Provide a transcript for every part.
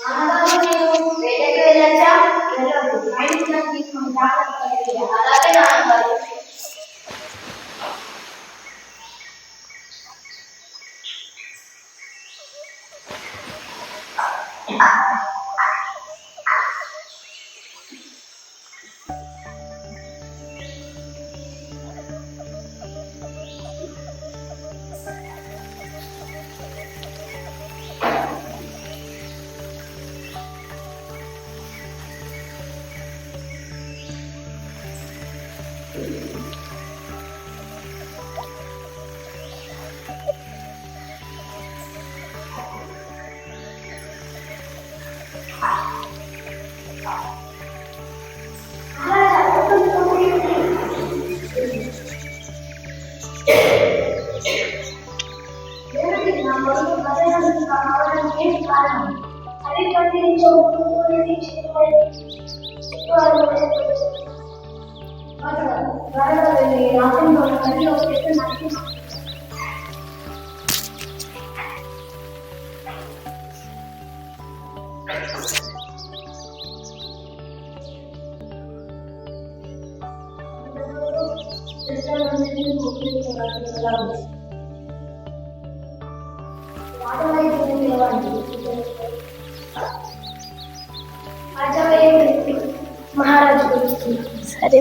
నాన్నగారు నేను వేటకి వెళ్ళొచ్చా? వెళ్ళొద్దు. ఆయన తీసుకుని జాగ్రత్త. అలాగే నాన్నగారు. మహారాజు సరే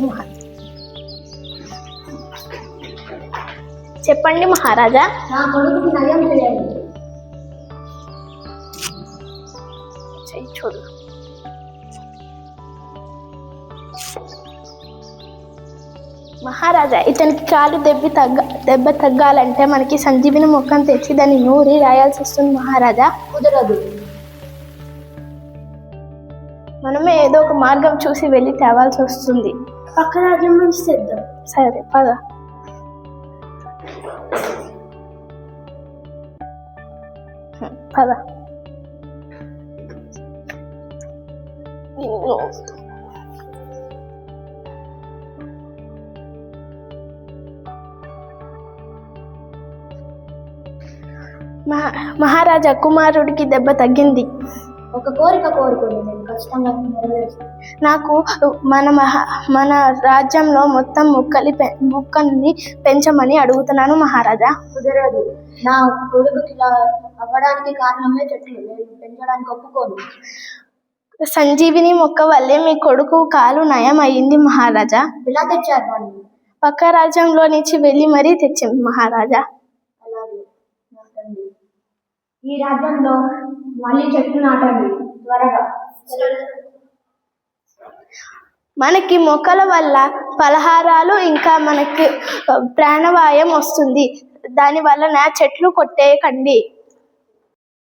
చెప్పండి మహారాజా. నా కొడుకు నయం చేయండి. చూడు మహారాజా, ఇతనికి కాలు దెబ్బ తగ్గాలంటే మనకి సంజీవిని మొక్కను తెచ్చి దాన్ని నూరి రాయాల్సి వస్తుంది మహారాజా. కుదరదు. మనమే ఏదో ఒక మార్గం చూసి వెళ్ళి తేవాల్సి వస్తుంది. పక్క రాజ్యం నుంచి తెద్దాం. సరే పద. పద. మహారాజా, కుమారుడికి దెబ్బ తగ్గింది. ఒక కోరిక కోరుకోండి, నేను ఖచ్చితంగా నెరవేరుస్తాను. నాకు మన రాజ్యంలో మొత్తం ముక్కల్ని పెంచమని అడుగుతున్నాను మహారాజా. కుదరదు. నా కొడుకుకి ఇలా అవ్వడానికి కారణమే చెట్లు. నేను పెంచడానికి ఒప్పుకోను. సంజీవిని మొక్క వల్లే మీ కొడుకు కాలు నయం అయ్యింది మహారాజా. ఇలా తెచ్చారు వాళ్ళు. పక్క రాజ్యంలో నుంచి వెళ్ళి మరీ తెచ్చింది మహారాజా. అలాగే. ఈ రాజ్యంలో మళ్ళీ చెట్లు నాటండి త్వరగా. మనకి మొక్కల వల్ల ఫలహారాలు ఇంకా మనకి ప్రాణవాయం వస్తుంది. దాని వలన చెట్లు కొట్టేయకండి.